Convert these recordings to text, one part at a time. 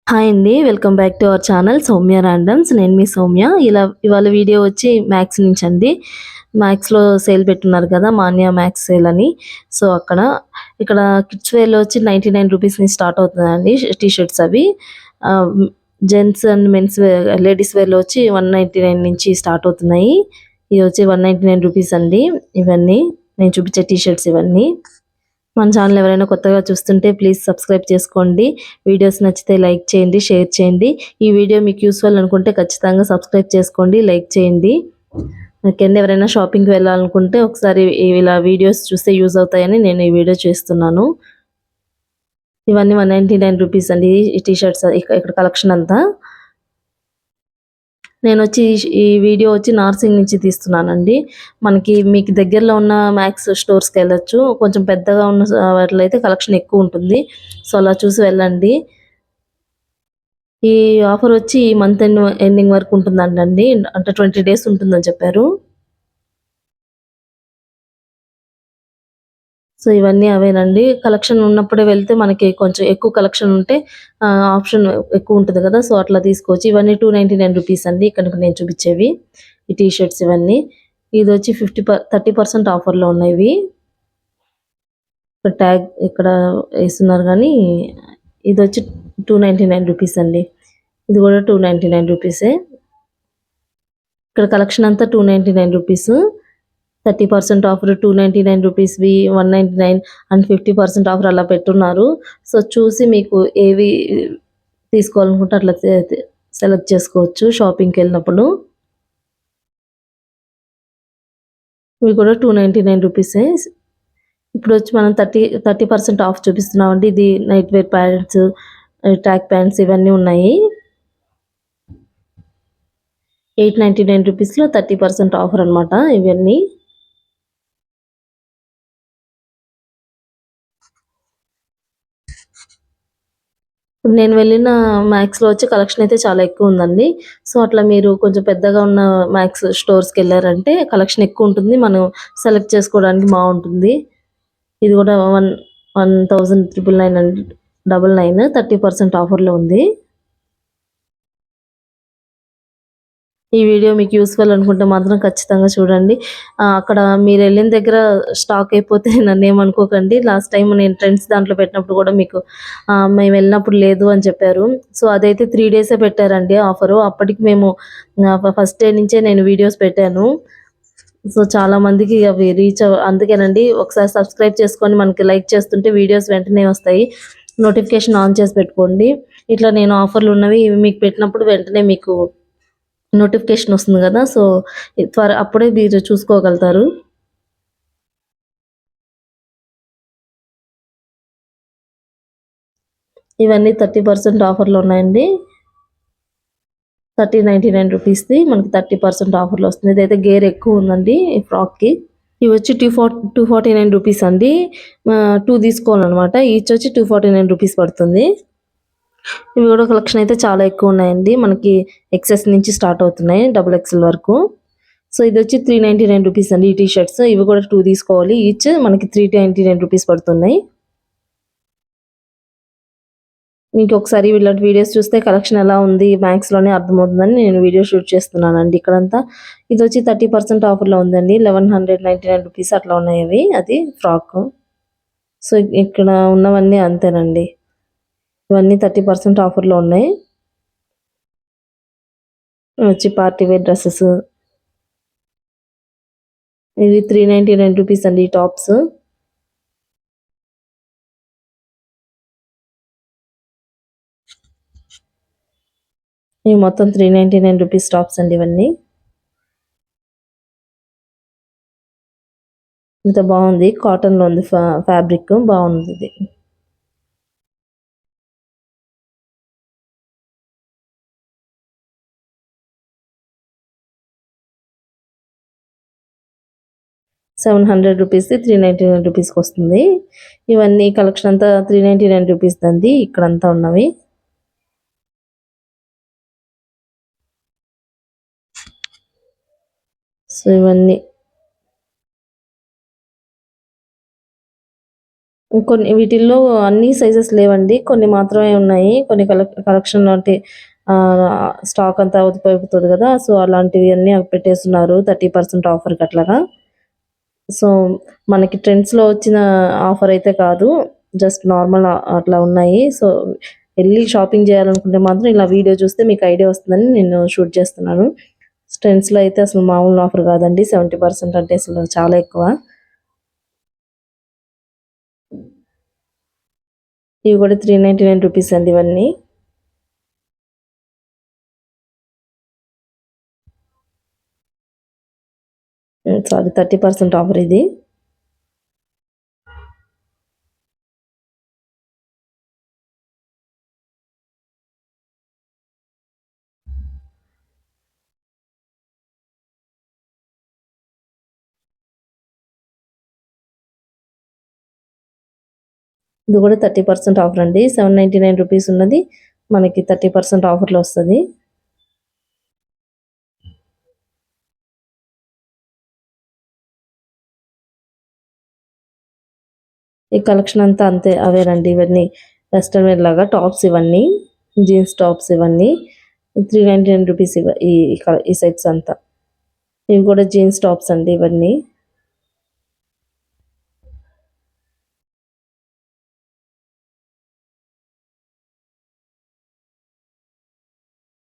Hi అండి. Welcome back to our channel Soumya randoms. నేను మీ సౌమ్య. ఇవాళ వీడియో వచ్చి మ్యాక్స్ నుంచండి. మ్యాక్స్‌లో సేల్ పెట్టున్నారు కదా! మాన్యా మ్యాక్స్ సేల్ అని. సో, ఇక్కడ కిడ్స్ వేర్‌లో వచ్చి రూ. 99 నుంచి స్టార్ట్ అవుతుందండి టీ షర్ట్స్ అవి. ఆహ్, జెంట్స్ అండ్ మెన్స్ లేడీస్ వేర్‌లో వచ్చి 199 నుంచి స్టార్ట్ అవుతున్నాయి. ఇది వచ్చి రూ. 199 అండి. ఇవన్నీ నేను చూపించే టీ షర్ట్స్ ఇవన్నీ. మన ఛానల్ ఎవరైనా కొత్తగా చూస్తుంటే ప్లీజ్ సబ్స్క్రైబ్ చేసుకోండి. వీడియోస్ నచ్చితే లైక్ చేయండి, షేర్ చేయండి. ఈ వీడియో మీకు యూస్‌ఫుల్ అనుకుంటే ఖచ్చితంగా సబ్స్క్రైబ్ చేసుకోండి, లైక్ చేయండి. ఓకేండి. ఎవరైనా షాపింగ్‌కి వెళ్ళాలనుకుంటే ఒకసారి ఇలా వీడియోస్ చూస్తే యూజ్ అవుతాయని నేను ఈ వీడియో చేస్తున్నాను. ఇవన్నీ రూ. 199 అండి. ఈ టీ షర్ట్స్ ఇక్కడ కలెక్షన్ అంతా. నేనొచ్చి ఈ వీడియో వచ్చి నార్సింగ్ నుంచి తీస్తున్నానండి. మీకు దగ్గరలో ఉన్న మ్యాక్స్ స్టోర్స్‌కెళ్ళొచ్చు. కొంచెం పెద్దగా ఉన్న వాటిలో అయితే కలెక్షన్ ఎక్కువుంటుంది. సో, అలా చూసి వెళ్ళండి. ఈ ఆఫర్ వచ్చి ఈ మంత్ ఎండింగ్ వరకు ఉంటుందంటండి. అంటే 20 డేస్ ఉంటుందని చెప్పారు. సో, ఇవన్నీ అవేనండి. కలెక్షన్ ఉన్నప్పుడే వెళ్తే మనకి కొంచెం ఎక్కువ కలెక్షన్ ఉంటే ఆప్షన్ ఎక్కువుంటది కదా! సో, అట్లా తీసుకోవచ్చు. ఇవన్నీ రూ. 299 అండి. ఇక్కడ నేను చూపించేవి. ఈ టీ షర్ట్స్ ఇవన్నీ. ఇదొచ్చి 30% ఆఫర్‌లో ఉన్నాయి ఇవి. ఇక్కడ ఏస్తున్నారు గానీ, ఇదొచ్చి రూ. 299 అండి. ఇది కూడా రూ. 299. ఇక్కడ కలెక్షన్ అంతా రూ. 299. 30% ఆఫర్ రూ. 299వి, 199 అండ్ 50% ఆఫర్ అలా పెట్టున్నారు. సో, చూసి మీకు ఏవి తీసుకోవాలనుకుంటే అట్లా సెలెక్ట్ చేసుకోవచ్చు షాపింగ్‌కెళ్ళినప్పుడు. ఇవి కూడా రూ. 299. ఇప్పుడొచ్చి మనం 30% ఆఫ్ చూపిస్తున్నామండి. ఇది night wear pants, track pants ఇవన్నీ ఉన్నాయి. రూ. 899లో 30% ఆఫర్ అనమాట ఇవన్నీ. ఇప్పుడు నేను వెళ్ళిన మ్యాక్స్‌లో వచ్చి కలెక్షన్ అయితే చాలా ఎక్కువుందండి. సో, అట్లా మీరు కొంచెం పెద్దగా ఉన్న మ్యాక్స్ స్టోర్స్‌కెళ్లారంటే కలెక్షన్ ఎక్కువుంటుంది. మనం సెలెక్ట్ చేసుకోవడానికి బావుంటుంది. ఇది కూడా 1999 30% ఆఫర్‌లో ఉంది. ఈ వీడియో మీకు యూస్‌ఫుల్ అనుకుంటే మాత్రం ఖచ్చితంగా చూడండి. అక్కడ మీరెళ్ళిన దగ్గర స్టాక్ అయిపోతే నన్నేమనుకోకండి. లాస్ట్ టైమ్ నేను ట్రెండ్స్ దాంట్లో పెట్టినప్పుడు కూడా మీకు మేమెళ్ళినప్పుడు లేదు అని చెప్పారు. సో, అదైతే 3 డేసే పెట్టారండి ఆఫరు. అప్పటికి మేము ఫస్ట్ డే నుంచే నేను వీడియోస్ పెట్టాను. సో, చాలా మందికి అవి అందుకేనండి ఒకసారి సబ్స్క్రైబ్ చేసుకొని మనకి లైక్ చేస్తుంటే వీడియోస్ వెంటనే వస్తాయి. నోటిఫికేషన్ ఆన్ చేసి పెట్టుకోండి. ఇట్లా నేను ఆఫర్‌లున్నవి మీకు పెట్టినప్పుడు వెంటనే మీకు నోటిఫికేషన్ వస్తుంది గదా! సో, అప్పుడే మీరు చూసుకోగలుగుతారు. ఇవన్నీ 30% ఆఫర్‌లో ఉన్నాయండి. 99ది మనకి 30% ఆఫర్‌లో వస్తుంది. ఇదైతే గేర్ ఎక్కువుందండి ఈ ఫ్రాక్‌కి. ఇవొచ్చి 249 అండి. 2 తీసుకోవాలనమాట. ఈచ్ వచ్చి రూ. 249 పడుతుంది. ఇవి గూడా కలెక్షన్ అయితే చాలా ఎక్కువున్నాయండి. మనకి ఎక్సెస్ నుంచి స్టార్ట్ అవుతున్నాయి. డబుల్ ఎక్సెల్ వరకు. సో, ఇదొచ్చి రూ. 399 అండి ఈ టీ షర్ట్స్. ఇవి కూడా 2 తీసుకోవాలి. ఈచ్ మనకి రూ. 399 పడుతున్నాయి. మీకొకసారి ఇలాంటి వీడియోస్ చూస్తే కలెక్షన్ ఎలా ఉంది మ్యాక్స్‌లోనే అర్థమవుతుందని నేను వీడియో షూట్ చేస్తున్నానండి ఇక్కడంతా. ఇదొచ్చి 30% ఆఫర్‌లో ఉందండి. 1199 అట్లా ఉన్నాయి అవి. అది ఫ్రాకు. సో, ఇక్కడ ఉన్నవన్నీ అంతేనండి. ఇవన్నీ 30% ఆఫర్‌లో ఉన్నాయి. వచ్చి పార్టీ వేర్ డ్రెసెస్. ఇవి రూ. 399 అండి ఈ టాప్స్. ఇవి మొత్తం రూ. 399 టాప్స్ అండి ఇవన్నీ. ఇంత బావుంది. కాటన్‌లో ఉంది ఫ్యాబ్రిక్ బావుందిది. రూ. 700 రూ. 399కొస్తుంది. ఇవన్నీ కలెక్షన్ అంతా రూ. 399 దండి ఇక్కడంతా ఉన్నవి. సో, ఇవన్నీ కొన్ని వీటిల్లో అన్ని సైజెస్ లేవండి. కొన్ని మాత్రమే ఉన్నాయి. కొన్ని కలెక్షన్ అంటే స్టాక్ అంతా అవుతది కదా! సో, అలాంటివి అన్నీ పెట్టేస్తున్నారు 30% ఆఫర్‌కి అట్లాగా. సో, మనకి ట్రెండ్స్‌లో వచ్చిన ఆఫర్ అయితే కాదు. జస్ట్ నార్మల్ అట్లా ఉన్నాయి. సో, ఎళ్లి షాపింగ్ చేయాలనుకుంటే మాత్రం ఇలా వీడియో చూస్తే మీకు ఐడియా వస్తుందని నేను షూట్ చేస్తున్నాను. ట్రెండ్స్‌లో అయితే అసలు మామూలు ఆఫర్ కాదండి. 70% అంటే అసలు చాలా ఎక్కువ. ఇవి కూడా రూ. 399 అండి ఇవన్నీ. సారీ 30% ఆఫర్ ఇది. ఇది కూడా 30% ఆఫర్ అండి. రూ. 799 ఉన్నది మనకి 30% ఆఫర్‌లో వస్తది. ఈ కలెక్షన్ అంతా అంతే అవేనండి ఇవన్నీ. వెస్టర్న్ వేర్ లాగా టాప్స్ ఇవన్నీ. జీన్స్ టాప్స్ ఇవన్నీ. రూ. 399 ఈ సెట్స్ అంతా. ఇవి కూడా జీన్స్ టాప్స్ అండి ఇవన్నీ.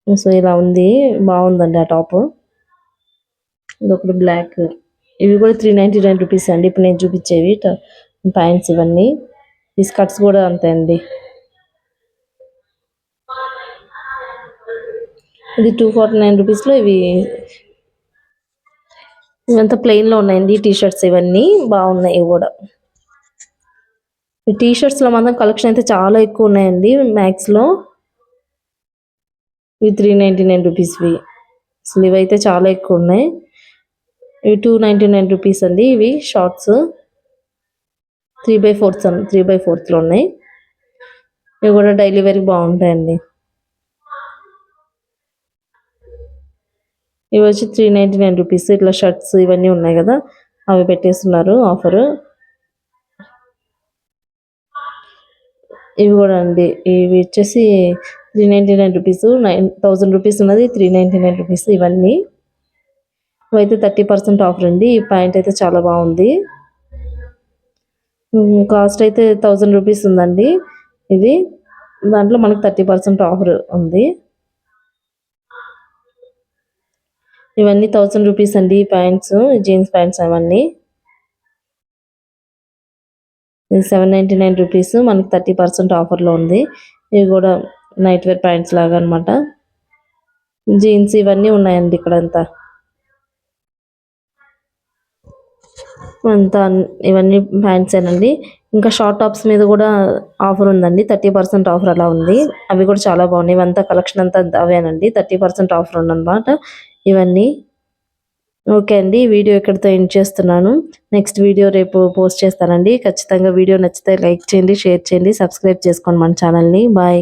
సో, ఇలా ఉంది. బావుందండి ఆ టాపు. ఇదొకటి బ్లాక్. ఇవి కూడా రూ. 399 అండి. ఇప్పుడు నేను చూపించేవి ప్యాంట్స్ ఇవన్నీ. ఈ స్కర్ట్స్ కూడా అంతే అండి. ఇది రూ. 249 ఇవంతా ప్లెయిన్‌లో ఉన్నాయండి టీ షర్ట్స్ ఇవన్నీ. బావున్నాయి ఇవి కూడా. ఈ టీ షర్ట్స్‌లో మాత్రం కలెక్షన్ అయితే చాలా ఎక్కువ ఉన్నాయండి మ్యాక్స్‌లో. ఇవి రూ. 399 అసలు ఇవైతే చాలా ఎక్కువ ఉన్నాయి. ఇవి రూ. 299 అండి. ఇవి షార్ట్స్ 3/4లో ఉన్నాయి. ఇవి కూడా డైలీ వేర్‌కి బాగుంటాయండి. ఇవి వచ్చి రూ. 399 ఇట్లా షర్ట్స్ ఇవన్నీ ఉన్నాయి కదా! అవి పెట్టేస్తున్నారు ఆఫరు. ఇవి కూడా అండి. ఇవి వచ్చేసి రూ. 399 ₹1000 ఉన్నది రూ. 399 ఇవన్నీ. ఇవైతే 30% ఆఫర్ అండి. ఈ ప్యాంట్ అయితే చాలా బాగుంది. కాస్ట్ అయితే రూ. 1000 ఉందండి ఇది. దాంట్లో మనకు 30% ఆఫర్ ఉంది. ఇవన్నీ రూ. 1000 అండి ఈ ప్యాంట్స్. జీన్స్ ప్యాంట్స్ అవన్నీ. ఇది రూ. 799 మనకి 30% ఆఫర్‌లో ఉంది. ఇవి కూడా నైట్ వేర్ ప్యాంట్స్ లాగా అన్నమాట. జీన్స్ ఇవన్నీ ఉన్నాయండి ఇక్కడంతా. అంతా ఇవన్నీ ప్యాంట్సేనండి. ఇంకా షార్ట్ టాప్స్ మీద కూడా ఆఫర్ ఉందండి. 30% ఆఫర్ అలా ఉంది. అవి కూడా చాలా బాగున్నాయి. ఇవంతా కలెక్షన్ అంతా అవేనండి. 30% ఆఫర్ ఉందన్నమాట ఇవన్నీ. ఓకే అండి. ఈ వీడియో ఇక్కడితో ఎండ్ చేస్తున్నాను. నెక్స్ట్ వీడియో రేపు పోస్ట్ చేస్తానండి. ఖచ్చితంగా వీడియో నచ్చితే లైక్ చేయండి, షేర్ చేయండి, సబ్స్క్రైబ్ చేసుకోండి మన ఛానల్‌ని. బాయ్.